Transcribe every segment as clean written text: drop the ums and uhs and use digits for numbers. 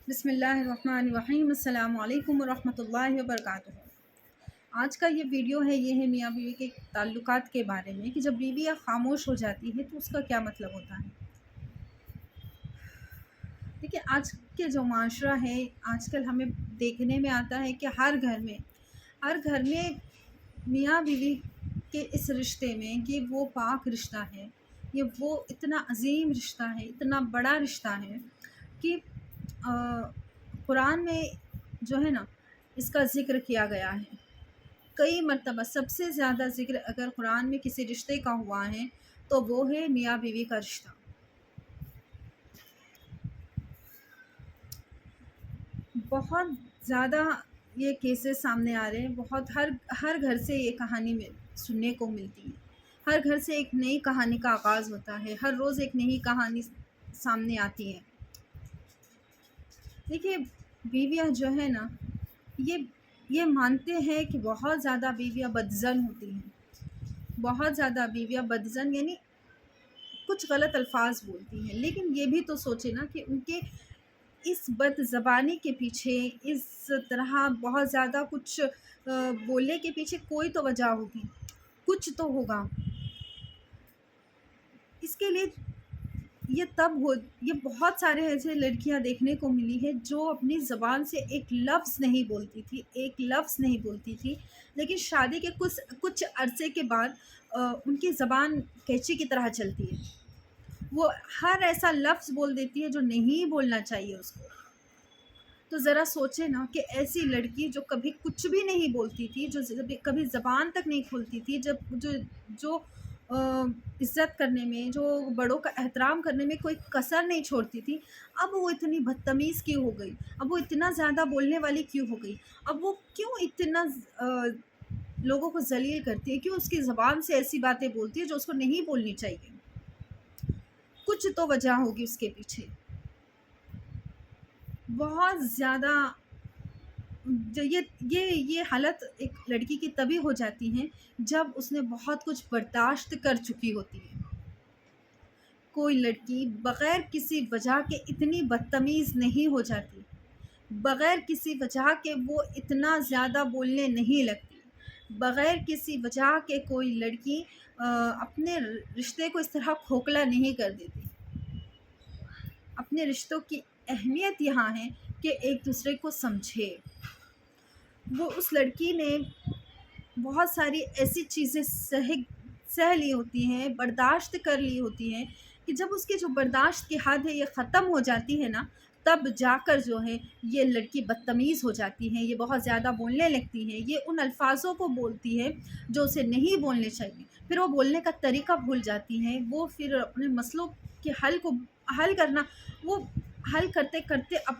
بسم اللہ الرحمن الرحیم۔ السلام علیکم ورحمۃ اللہ وبرکاتہ۔ آج کا یہ ویڈیو ہے، یہ ہے میاں بیوی کے تعلقات کے بارے میں کہ جب بیوی خاموش ہو جاتی ہے تو اس کا کیا مطلب ہوتا ہے۔ دیکھیے، آج کے جو معاشرہ ہے، آج کل ہمیں دیکھنے میں آتا ہے کہ ہر گھر میں میاں بیوی کے اس رشتے میں یہ وہ پاک رشتہ ہے، یہ وہ اتنا عظیم رشتہ ہے، اتنا بڑا رشتہ ہے کہ قرآن میں جو ہے نا اس کا ذکر کیا گیا ہے کئی مرتبہ۔ سب سے زیادہ ذکر اگر قرآن میں کسی رشتے کا ہوا ہے تو وہ ہے میاں بیوی کا رشتہ۔ بہت زیادہ یہ کیسز سامنے آ رہے ہیں، بہت ہر گھر سے یہ کہانی میں سننے کو ملتی ہے۔ ہر گھر سے ایک نئی کہانی کا آغاز ہوتا ہے، ہر روز ایک نئی کہانی سامنے آتی ہے۔ دیکھیے، بیویاں جو ہے نا یہ مانتے ہیں کہ بہت زیادہ بیویاں بدزن ہوتی ہیں، بہت زیادہ بیویاں بدزن یعنی کچھ غلط الفاظ بولتی ہیں، لیکن یہ بھی تو سوچے نا کہ ان کے اس بد زبانی کے پیچھے، اس طرح بہت زیادہ کچھ بولنے کے پیچھے کوئی تو وجہ ہوگی، کچھ تو ہوگا۔ اس کے لیے یہ بہت سارے ایسے لڑکیاں دیکھنے کو ملی ہے جو اپنی زبان سے ایک لفظ نہیں بولتی تھی، لیکن شادی کے کچھ عرصے کے بعد ان کی زبان کینچی کی طرح چلتی ہے۔ وہ ہر ایسا لفظ بول دیتی ہے جو نہیں بولنا چاہیے اس کو۔ تو ذرا سوچے نا کہ ایسی لڑکی جو کبھی کچھ بھی نہیں بولتی تھی، جو کبھی زبان تک نہیں کھولتی تھی، جو عزت کرنے میں، جو بڑوں کا احترام کرنے میں کوئی کسر نہیں چھوڑتی تھی، اب وہ اتنی بدتمیز کیوں ہو گئی؟ اب وہ اتنا زیادہ بولنے والی کیوں ہو گئی؟ اب وہ کیوں اتنا لوگوں کو ذلیل کرتی ہے؟ کیوں اس کی زبان سے ایسی باتیں بولتی ہے جو اس کو نہیں بولنی چاہیے؟ کچھ تو وجہ ہوگی اس کے پیچھے۔ بہت زیادہ یہ حالت ایک لڑکی کی تبھی ہو جاتی ہے جب اس نے بہت کچھ برداشت کر چکی ہوتی ہے۔ کوئی لڑکی بغیر کسی وجہ کے اتنی بدتمیز نہیں ہو جاتی، بغیر کسی وجہ کے وہ اتنا زیادہ بولنے نہیں لگتی، بغیر کسی وجہ کے کوئی لڑکی اپنے رشتے کو اس طرح کھوکھلا نہیں کر دیتی۔ اپنے رشتوں کی اہمیت یہاں ہے کہ ایک دوسرے کو سمجھے۔ وہ اس لڑکی نے بہت ساری ایسی چیزیں سہ لی ہوتی ہیں، برداشت کر لی ہوتی ہیں کہ جب اس کی جو برداشت کی حد ہے یہ ختم ہو جاتی ہے نا، تب جا کر جو ہے یہ لڑکی بدتمیز ہو جاتی ہے، یہ بہت زیادہ بولنے لگتی ہے، یہ ان الفاظوں کو بولتی ہے جو اسے نہیں بولنے چاہیے۔ پھر وہ بولنے کا طریقہ بھول جاتی ہے، وہ پھر اپنے مسئلوں کے حل کرنا، وہ حل کرتے کرتے اب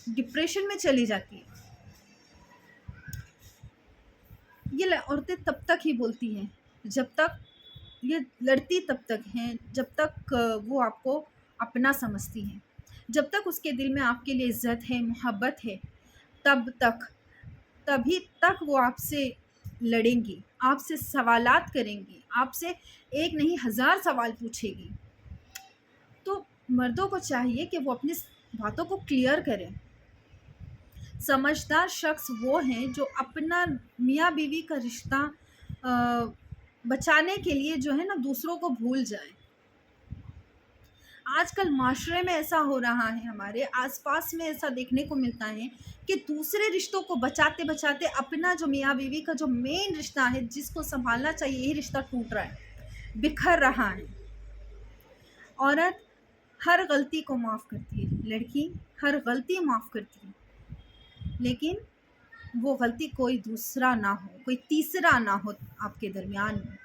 ڈپریشن میں چلی جاتی ہے۔ یہ عورتیں تب تک ہی بولتی ہیں جب تک، یہ لڑتی تب تک ہیں جب تک وہ آپ کو اپنا سمجھتی ہیں، جب تک اس کے دل میں آپ کے لیے عزت ہے، محبت ہے، تبھی تک وہ آپ سے لڑیں گی، آپ سے سوالات کریں گی، آپ سے ایک نہیں ہزار سوال پوچھے گی۔ تو مردوں کو چاہیے کہ وہ اپنی باتوں کو کلیئر کریں۔ سمجھدار شخص وہ ہیں جو اپنا میاں بیوی کا رشتہ بچانے کے لیے جو ہے نا دوسروں کو بھول جائیں۔ آج کل معاشرے میں ایسا ہو رہا ہے، ہمارے آس پاس میں ایسا دیکھنے کو ملتا ہے کہ دوسرے رشتوں کو بچاتے بچاتے اپنا جو میاں بیوی کا جو مین رشتہ ہے، جس کو سنبھالنا چاہیے، یہی رشتہ ٹوٹ رہا ہے، بکھر رہا ہے۔ عورت ہر غلطی کو معاف کرتی ہے، لڑکی ہر غلطی معاف کرتی ہے، لیکن وہ غلطی کوئی دوسرا نہ ہو، کوئی تیسرا نہ ہو آپ کے درمیان میں۔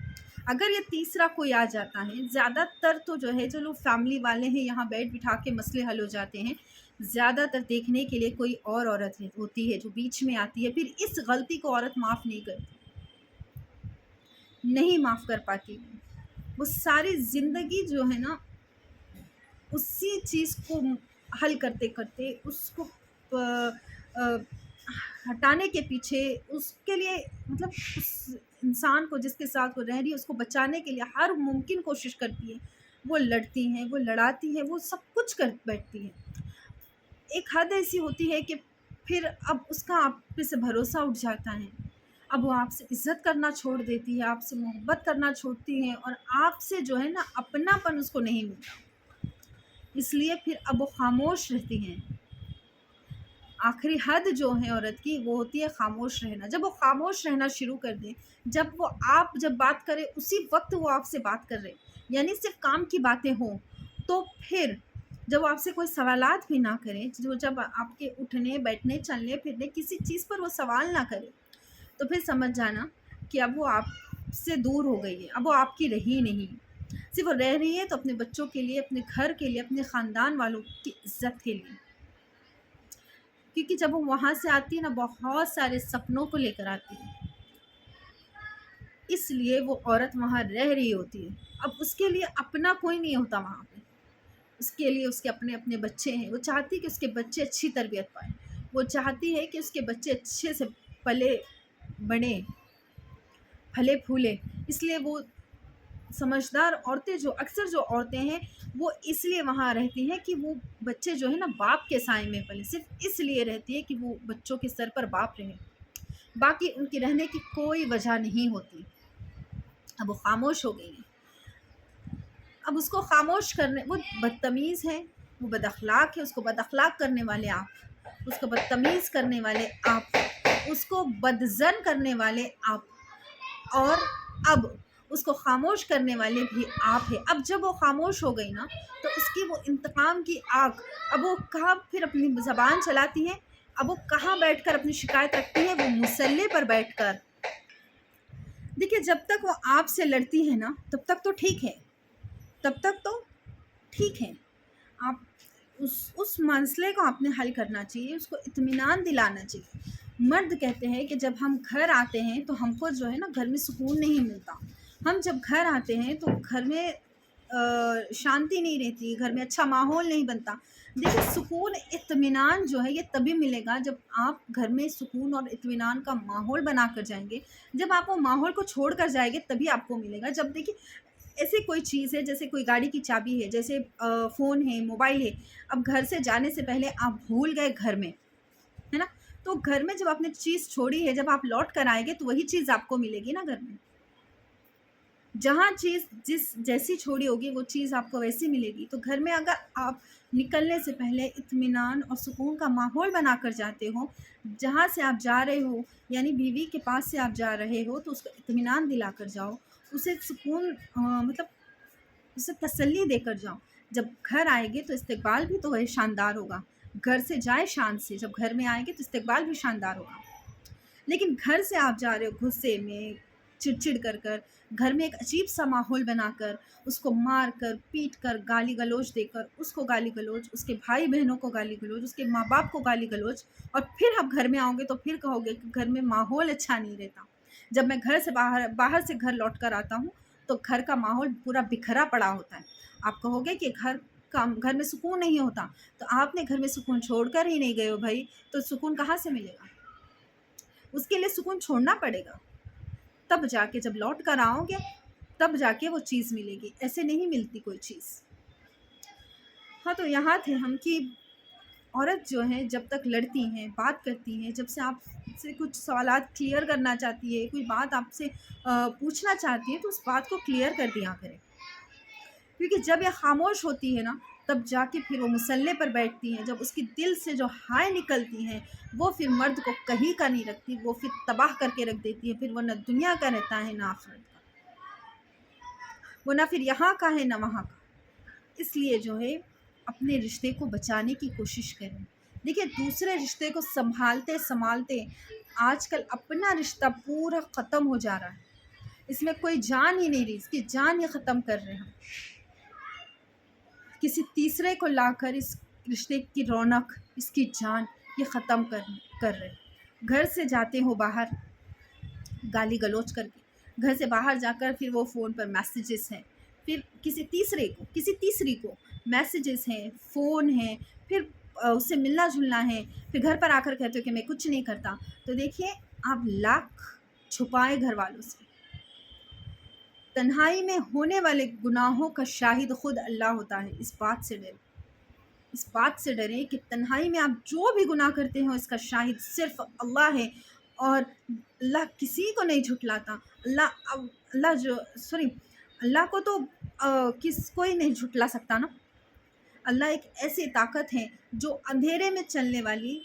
اگر یہ تیسرا کوئی آ جاتا ہے، زیادہ تر تو جو ہے جو لوگ فیملی والے ہیں یہاں بیٹھ بٹھا کے مسئلے حل ہو جاتے ہیں، زیادہ تر دیکھنے کے لیے کوئی اور عورت ہوتی ہے جو بیچ میں آتی ہے، پھر اس غلطی کو عورت معاف نہیں کرتی، نہیں معاف کر پاتی۔ وہ ساری زندگی جو ہے نا اسی چیز کو حل کرتے کرتے، اس کو ہٹانے کے پیچھے، اس کے لیے مطلب اس انسان کو جس کے ساتھ وہ رہ رہی ہے اس کو بچانے کے لیے ہر ممکن کوشش کرتی ہے، وہ لڑتی ہیں، وہ لڑاتی ہیں، وہ سب کچھ کر بیٹھتی ہیں۔ ایک حد ایسی ہوتی ہے کہ پھر اب اس کا آپ پہ سے بھروسہ اٹھ جاتا ہے، اب وہ آپ سے عزت کرنا چھوڑ دیتی ہے، آپ سے محبت کرنا چھوڑتی ہے، اور آپ سے جو ہے نا اپنا پن اس کو نہیں ملتا، اس لیے پھر اب وہ خاموش رہتی ہیں۔ آخری حد جو ہے عورت کی وہ ہوتی ہے خاموش رہنا۔ جب وہ خاموش رہنا شروع کر دیں، جب بات کرے اسی وقت وہ آپ سے بات کر رہے، یعنی صرف کام کی باتیں ہوں، تو پھر جب وہ آپ سے کوئی سوالات بھی نہ کریں، جب آپ کے اٹھنے بیٹھنے چلنے پھرنے کسی چیز پر وہ سوال نہ کرے، تو پھر سمجھ جانا کہ اب وہ آپ سے دور ہو گئی ہے، اب وہ آپ کی رہی نہیں، صرف وہ رہ رہی ہے تو اپنے بچوں کے لیے، اپنے گھر کے لیے، اپنے خاندان والوں کی عزت کے لیے، کیونکہ جب وہ وہاں سے آتی ہے نا بہت سارے سپنوں کو لے کر آتی ہے، اس لیے وہ عورت وہاں رہ رہی ہوتی ہے۔ اب اس کے لیے اپنا کوئی نہیں ہوتا وہاں پہ، اس کے لیے اس کے اپنے اپنے بچے ہیں، وہ چاہتی ہے کہ اس کے بچے اچھی تربیت پائیں، وہ چاہتی ہے کہ اس کے بچے اچھے سے پلے بڑھیں، پھلے پھولے، اس لیے وہ سمجھدار عورتیں جو عورتیں ہیں وہ اس لیے وہاں رہتی ہیں کہ وہ بچے جو ہے نا باپ کے سائے میں پلے، صرف اس لیے رہتی ہے کہ وہ بچوں کے سر پر باپ رہے، باقی ان کی رہنے کی کوئی وجہ نہیں ہوتی۔ اب وہ خاموش ہو گئی ہیں، اب اس کو خاموش کرنے، وہ بدتمیز ہے، وہ بد اخلاق ہے، اس کو بد اخلاق کرنے والے آپ، اس کو بدتمیز کرنے والے آپ، اس کو بدظن کرنے والے آپ، اور اب اس کو خاموش کرنے والے بھی آپ ہیں۔ اب جب وہ خاموش ہو گئی نا تو اس کی وہ انتقام کی آگ، اب وہ کہاں پھر اپنی زبان چلاتی ہے، اب وہ کہاں بیٹھ کر اپنی شکایت رکھتی ہے، وہ مصلے پر بیٹھ کر۔ دیکھیے جب تک وہ آپ سے لڑتی ہے نا تب تک تو ٹھیک ہے، تب تک تو ٹھیک ہے، آپ اس مسئلے کو آپ نے حل کرنا چاہیے، اس کو اطمینان دلانا چاہیے۔ مرد کہتے ہیں کہ جب ہم گھر آتے ہیں تو ہم کو جو ہے نا گھر میں سکون نہیں ملتا، ہم جب گھر آتے ہیں تو گھر میں شانتی نہیں رہتی، گھر میں اچھا ماحول نہیں بنتا۔ دیکھیے سکون اطمینان جو ہے یہ تبھی ملے گا جب آپ گھر میں سکون اور اطمینان کا ماحول بنا کر جائیں گے، جب آپ وہ ماحول کو چھوڑ کر جائیں گے تبھی آپ کو ملے گا۔ جب دیکھیے ایسی کوئی چیز ہے جیسے کوئی گاڑی کی چابی ہے، جیسے فون ہے، موبائل ہے، اب گھر سے جانے سے پہلے آپ بھول گئے گھر میں، ہے نا، تو گھر میں جب آپ نے چیز چھوڑی ہے، جب آپ لوٹ کر آئیں گے تو وہی چیز آپ کو ملے گی نا گھر میں، جہاں چیز جیسی چھوڑی ہوگی وہ چیز آپ کو ویسی ملے گی۔ تو گھر میں اگر آپ نکلنے سے پہلے اطمینان اور سکون کا ماحول بنا کر جاتے ہو، جہاں سے آپ جا رہے ہو، یعنی بیوی کے پاس سے آپ جا رہے ہو تو اس کو اطمینان دلا کر جاؤ، اسے سکون مطلب اسے تسلی دے کر جاؤ، جب گھر آئے گے تو استقبال بھی تو وہی شاندار ہوگا، گھر سے جائے شان سے، جب گھر میں آئیں گے تو استقبال بھی شاندار ہوگا۔ لیکن گھر سے آپ جا رہے ہو غصے میں، چڑچڑ کر گھر میں ایک عجیب سا ماحول بنا کر، اس کو مار کر پیٹ کر گالی گلوچ دے کر، اس کو گالی گلوچ، اس کے بھائی بہنوں کو گالی گلوچ، اس کے ماں باپ کو گالی گلوچ، اور پھر آپ گھر میں آؤ گے تو پھر کہو گے کہ گھر میں ماحول اچھا نہیں رہتا۔ جب میں گھر سے باہر سے گھر لوٹ کر آتا ہوں تو گھر کا ماحول پورا بکھرا پڑا ہوتا ہے، آپ کہو گے کہ گھر میں سکون نہیں ہوتا، تو آپ نے گھر میں سکون چھوڑ کر ہی نہیں گئے ہو بھائی، تو سکون کہاں سے ملے گا؟ اس کے لیے سکون چھوڑنا پڑے گا، تب جا کے جب لوٹ کر آؤ گے تب جا کے وہ چیز ملے گی، ایسے نہیں ملتی کوئی چیز۔ ہاں تو یہاں تھے ہم کہ عورت جو ہے جب تک لڑتی ہیں، بات کرتی ہیں، جب سے آپ سے کچھ سوالات کلیئر کرنا چاہتی ہے، کوئی بات آپ سے پوچھنا چاہتی ہے تو اس بات کو کلیئر کر دیا کرے، کیونکہ جب یہ خاموش ہوتی ہے نا تب جا کے پھر وہ مصلے پر بیٹھتی ہیں، جب اس کی دل سے جو ہائے نکلتی ہیں وہ پھر مرد کو کہیں کا نہیں رکھتی، وہ پھر تباہ کر کے رکھ دیتی ہے، پھر وہ نہ دنیا کا رہتا ہے نہ آخرت کا، وہ نہ پھر یہاں کا ہے نہ وہاں کا۔ اس لیے جو ہے اپنے رشتے کو بچانے کی کوشش کریں۔ دیکھیے دوسرے رشتے کو سنبھالتے آج کل اپنا رشتہ پورا ختم ہو جا رہا ہے، اس میں کوئی جان ہی نہیں رہی، اس کی جان ہی ختم کر رہے ہیں، کسی تیسرے کو لا کر اس رشتے کی رونق، اس کی جان یہ ختم کر رہے۔ گھر سے جاتے ہو باہر گالی گلوچ کر کے، گھر سے باہر جا کر پھر وہ فون پر میسیجز ہیں، پھر کسی تیسری کو میسیجز ہیں، فون ہیں، پھر اس سے ملنا جلنا ہے، پھر گھر پر آ کر کہتے ہو کہ میں کچھ نہیں کرتا۔ تو دیکھیے آپ لاکھ چھپائے گھر والوں سے، تنہائی میں ہونے والے گناہوں کا شاہد خود اللہ ہوتا ہے، اس بات سے ڈر، اس بات سے ڈریں کہ تنہائی میں آپ جو بھی گناہ کرتے ہو اس کا شاہد صرف اللہ ہے، اور اللہ کسی کو نہیں جھٹلاتا۔ اللہ جو سوری اللہ کو تو کوئی نہیں جھٹلا سکتا نا۔ اللہ ایک ایسی طاقت ہے جو اندھیرے میں چلنے والی،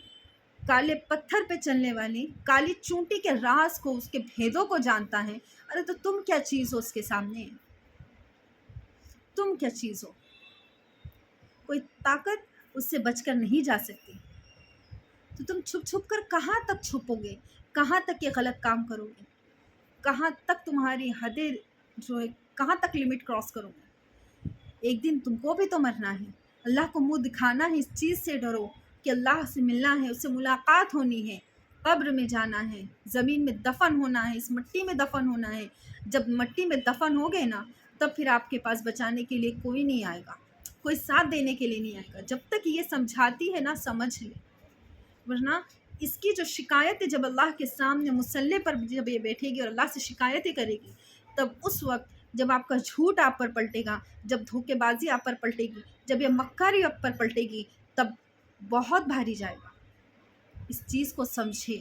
کالے پتھر پہ چلنے والی، کالی چونٹی کے راز کو، اس کے بھیدوں کو جانتا ہے۔ ارے تو تم کیا چیز ہو اس کے سامنے؟ تم کیا چیز ہو؟ کوئی طاقت اس سے بچ کر نہیں جا سکتی۔ تو تم چھپ چھپ کر کہاں تک چھپو گے؟ کہاں تک یہ غلط کام کرو گے؟ کہاں تک تمہاری حدیں جو ہے، کہاں تک لمٹ کراس کرو گے؟ ایک دن تم کو بھی تو مرنا ہے، اللہ کو منہ دکھانا ہے۔ اس چیز سے ڈرو کہ اللہ سے ملنا ہے، اس سے ملاقات ہونی ہے، قبر میں جانا ہے، زمین میں دفن ہونا ہے، اس مٹی میں دفن ہونا ہے۔ جب مٹی میں دفن ہو گئے نا، تب پھر آپ کے پاس بچانے کے لیے کوئی نہیں آئے گا، کوئی ساتھ دینے کے لیے نہیں آئے گا۔ جب تک یہ سمجھاتی ہے نا، سمجھ لے، ورنہ اس کی جو شکایت ہے جب اللہ کے سامنے مصلی پر جب یہ بیٹھے گی اور اللہ سے شکایتیں کرے گی، تب اس وقت جب آپ کا جھوٹ آپ پر پلٹے گا، جب دھوکے بازی آپ پر پلٹے گی، جب یہ مکاری آپ پر پلٹے گی، تب بہت بھاری جائے گا۔ اس چیز کو سمجھے،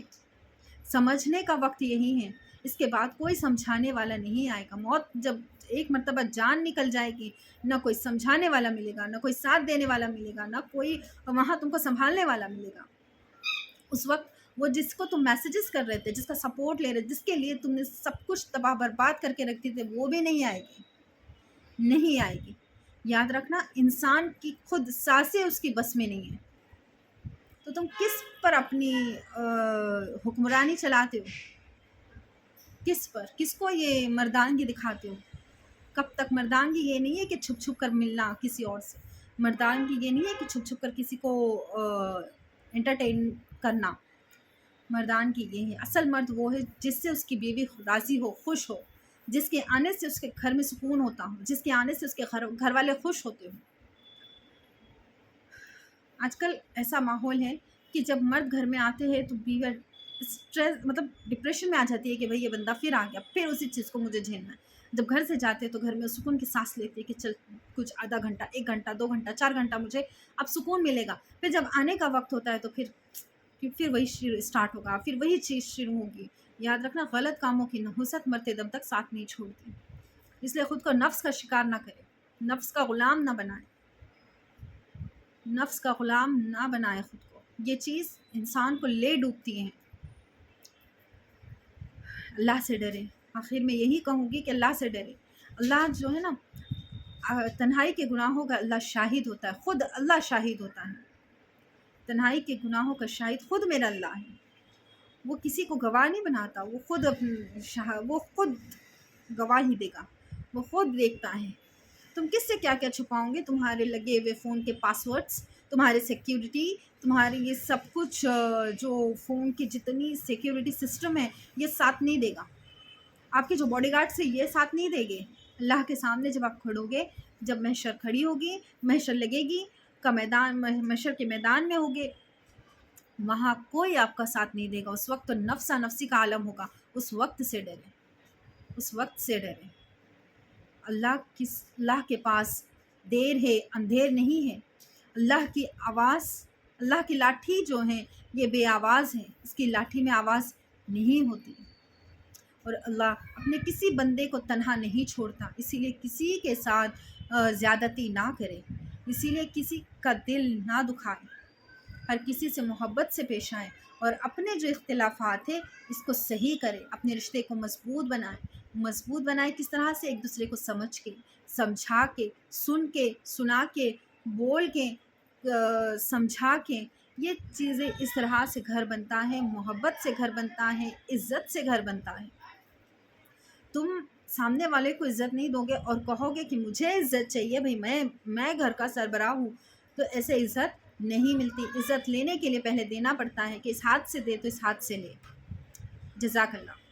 سمجھنے کا وقت یہی ہے۔ اس کے بعد کوئی سمجھانے والا نہیں آئے گا۔ موت جب ایک مرتبہ جان نکل جائے گی، نہ کوئی سمجھانے والا ملے گا، نہ کوئی ساتھ دینے والا ملے گا، نہ کوئی وہاں تم کو سنبھالنے والا ملے گا۔ اس وقت وہ جس کو تم میسیجز کر رہے تھے، جس کا سپورٹ لے رہے، جس کے لیے تم نے سب کچھ تباہ برباد کر کے رکھتے تھے، وہ بھی نہیں آئے گی، نہیں آئے گی۔ یاد رکھنا، انسان کی خود سانسیں اس کی بس میں نہیں ہے۔ تو تم کس پر اپنی حکمرانی چلاتے ہو؟ کس پر؟ کس کو یہ مردانگی دکھاتے ہو؟ کب تک؟ مردانگی یہ نہیں ہے کہ چھپ چھپ کر ملنا کسی اور سے، مردانگی یہ نہیں ہے کہ چھپ چھپ کر کسی کو انٹرٹین کرنا۔ مردانگی یہ ہے، اصل مرد وہ ہے جس سے اس کی بیوی راضی ہو، خوش ہو، جس کے آنے سے اس کے گھر میں سکون ہوتا ہو، جس کے آنے سے اس کے گھر والے خوش ہوتے ہوں۔ آج کل ایسا ماحول ہے کہ جب مرد گھر میں آتے ہیں تو بیوی اسٹریس ڈپریشن میں آ جاتی ہے کہ بھئی یہ بندہ پھر آ گیا، پھر اسی چیز کو مجھے جھیلنا ہے۔ جب گھر سے جاتے ہیں تو گھر میں سکون کی سانس لیتے ہیں کہ چل کچھ آدھا گھنٹہ، 1 گھنٹہ، 2 گھنٹہ، 4 گھنٹہ مجھے اب سکون ملے گا۔ پھر جب آنے کا وقت ہوتا ہے تو پھر وہی اسٹارٹ ہوگا، پھر وہی چیز شروع ہوگی۔ یاد رکھنا، غلط کاموں کی نحوست مرتے دم تک ساتھ نہیں چھوڑتی۔ اس لیے خود کو نفس کا شکار نہ کرے، نفس کا غلام نہ بنائے، نفس کا غلام نہ بنائے خود کو۔ یہ چیز انسان کو لے ڈوبتی ہے۔ اللہ سے ڈرے۔ آخر میں یہی کہوں گی کہ اللہ سے ڈرے۔ اللہ جو ہے نا، تنہائی کے گناہوں کا اللہ شاہد ہوتا ہے، خود اللہ شاہد ہوتا ہے۔ تنہائی کے گناہوں کا شاہد خود میرا اللہ ہے۔ وہ کسی کو گواہ نہیں بناتا، وہ خود گواہی دے گا، وہ خود دیکھتا ہے۔ تم کس سے کیا کیا چھپاؤ گے؟ تمہارے لگے ہوئے فون کے پاسورڈز، تمہارے سیکیورٹی، تمہارے یہ سب کچھ جو فون کی جتنی سیکیورٹی سسٹم ہے، یہ ساتھ نہیں دے گا۔ آپ کے جو باڈی گارڈ سے یہ ساتھ نہیں دے گے۔ اللہ کے سامنے جب آپ کھڑو گے، جب محشر کھڑی ہوگی، محشر لگے گی کا میدان، محشر کے میدان میں ہوگے، وہاں کوئی آپ کا ساتھ نہیں دے گا۔ اس وقت تو نفسا نفسی کا عالم ہوگا۔ اس وقت سے ڈرے، اس وقت سے ڈرے۔ اللہ کے پاس دیر ہے، اندھیر نہیں ہے۔ اللہ کی آواز، اللہ کی لاٹھی جو ہے یہ بے آواز ہے، اس کی لاٹھی میں آواز نہیں ہوتی۔ اور اللہ اپنے کسی بندے کو تنہا نہیں چھوڑتا، اسی لیے کسی کے ساتھ زیادتی نہ کرے، اسی لیے کسی کا دل نہ دکھائے، ہر کسی سے محبت سے پیش آئے، اور اپنے جو اختلافات ہیں اس کو صحیح کرے، اپنے رشتے کو مضبوط بنائے۔ کس طرح سے؟ ایک دوسرے کو سمجھ کے، سمجھا کے، سن کے، سنا کے، بول کے، سمجھا کے۔ یہ چیزیں اس طرح سے گھر بنتا ہے، محبت سے گھر بنتا ہے، عزت سے گھر بنتا ہے۔ تم سامنے والے کو عزت نہیں دو گے اور کہو گے کہ مجھے عزت چاہیے، بھئی میں گھر کا سربراہ ہوں، تو ایسے عزت نہیں ملتی۔ عزت لینے کے لیے پہلے دینا پڑتا ہے کہ اس ہاتھ سے دے تو اس ہاتھ سے لے۔ جزاک اللہ۔